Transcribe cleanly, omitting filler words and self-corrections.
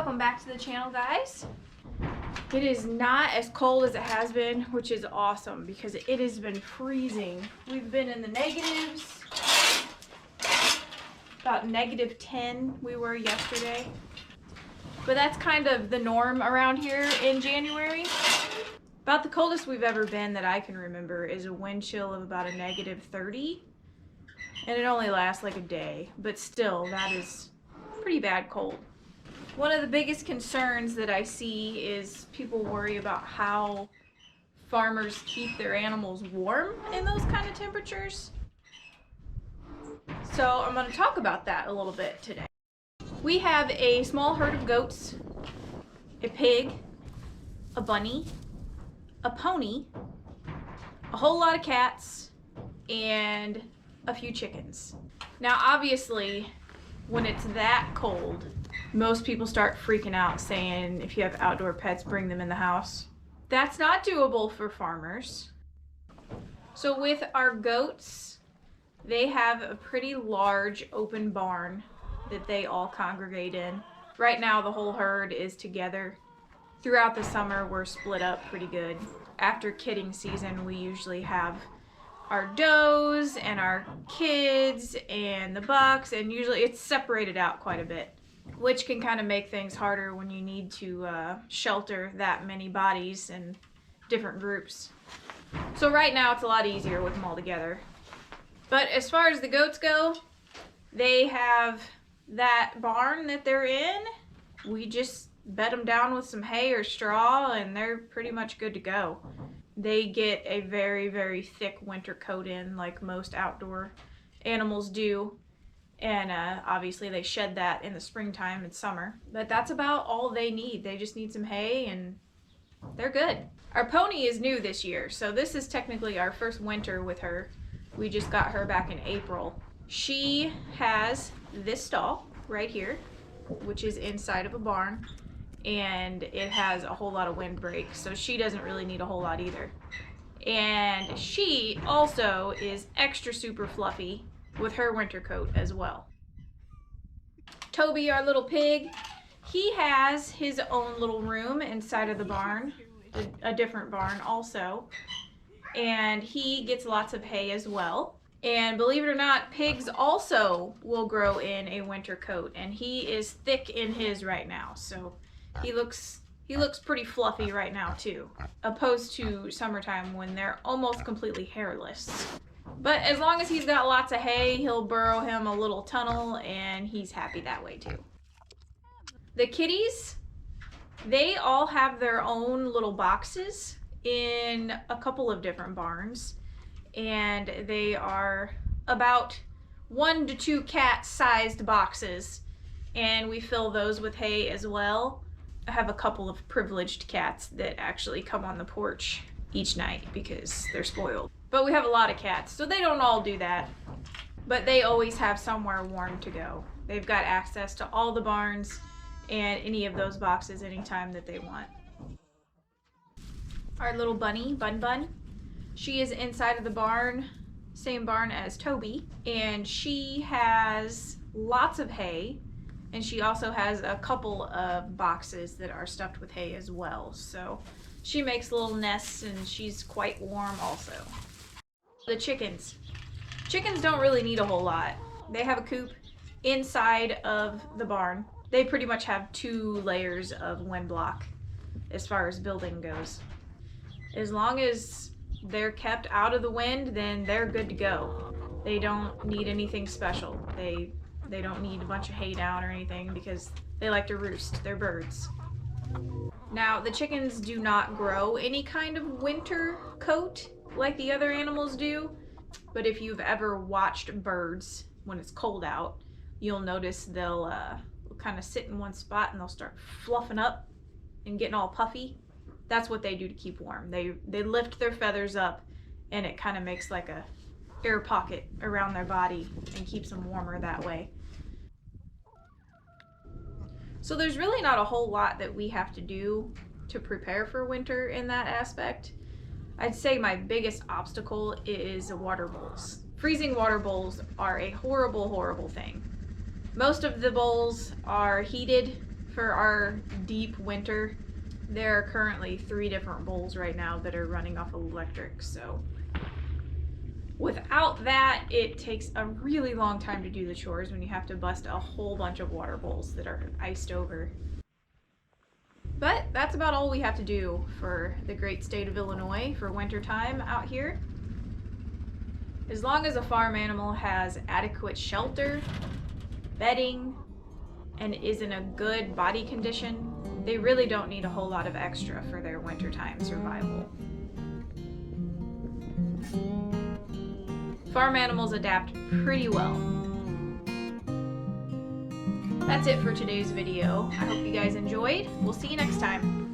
Welcome back to the channel, guys. It is not as cold as it has been, which is awesome because it has been freezing. We've been in the negatives, about -10 we were yesterday. But that's kind of the norm around here in January. About the coldest we've ever been that I can remember is a wind chill of about a -30. And it only lasts like a day, but still, that is pretty bad cold. One of the biggest concerns that I see is people worry about how farmers keep their animals warm in those kind of temperatures. So I'm going to talk about that a little bit today. We have a small herd of goats, a pig, a bunny, a pony, a whole lot of cats, and a few chickens. Now obviously, when it's that cold, most people start freaking out saying if you have outdoor pets, bring them in the house. That's not doable for farmers. So with our goats, they have a pretty large open barn that they all congregate in. Right now the whole herd is together. Throughout the summer we're split up pretty good. After kidding season we usually have our does and our kids and the bucks, and usually it's separated out quite a bit, which can kind of make things harder when you need to shelter that many bodies in different groups. So right now it's a lot easier with them all together. But as far as the goats go, they have that barn that they're in. We just bed them down with some hay or straw and they're pretty much good to go. They get a very, very thick winter coat in like most outdoor animals do. And obviously they shed that in the springtime and summer. But that's about all they need. They just need some hay and they're good. Our pony is new this year, so this is technically our first winter with her. We just got her back in April. She has this stall right here, which is inside of a barn. And it has a whole lot of windbreak, so she doesn't really need a whole lot either. And she also is extra super fluffy with her winter coat as well. Toby, our little pig, he has his own little room inside of the barn, a different barn also, and he gets lots of hay as well. And believe it or not, pigs also will grow in a winter coat, and he is thick in his right now, so he looks pretty fluffy right now too, opposed to summertime when they're almost completely hairless. But as long as he's got lots of hay, he'll burrow him a little tunnel and he's happy that way too. The kitties, they all have their own little boxes in a couple of different barns, and they are about 1 to 2 cat-sized boxes, and we fill those with hay as well. I have a couple of privileged cats that actually come on the porch each night because they're spoiled. But we have a lot of cats, so they don't all do that. But they always have somewhere warm to go. They've got access to all the barns and any of those boxes anytime that they want. Our little bunny, Bun Bun, she is inside of the barn, same barn as Toby, and she has lots of hay. And she also has a couple of boxes that are stuffed with hay as well. So she makes little nests and she's quite warm also. The chickens. Chickens don't really need a whole lot. They have a coop inside of the barn. They pretty much have 2 layers of wind block as far as building goes. As long as they're kept out of the wind, then they're good to go. They don't need anything special. They don't need a bunch of hay down or anything because they like to roost. They're birds. Now, the chickens do not grow any kind of winter coat like the other animals do, but if you've ever watched birds when it's cold out, you'll notice they'll kind of sit in one spot and they'll start fluffing up and getting all puffy. That's what they do to keep warm. They lift their feathers up and it kind of makes like a air pocket around their body and keeps them warmer that way. So there's really not a whole lot that we have to do to prepare for winter in that aspect. I'd say my biggest obstacle is water bowls. Freezing water bowls are a horrible, horrible thing. Most of the bowls are heated for our deep winter, there are currently 3 different bowls right now that are running off of electric, so without that, it takes a really long time to do the chores when you have to bust a whole bunch of water bowls that are iced over. But that's about all we have to do for the great state of Illinois for winter time out here. As long as a farm animal has adequate shelter, bedding, and is in a good body condition, they really don't need a whole lot of extra for their wintertime survival. Farm animals adapt pretty well. That's it for today's video. I hope you guys enjoyed. We'll see you next time.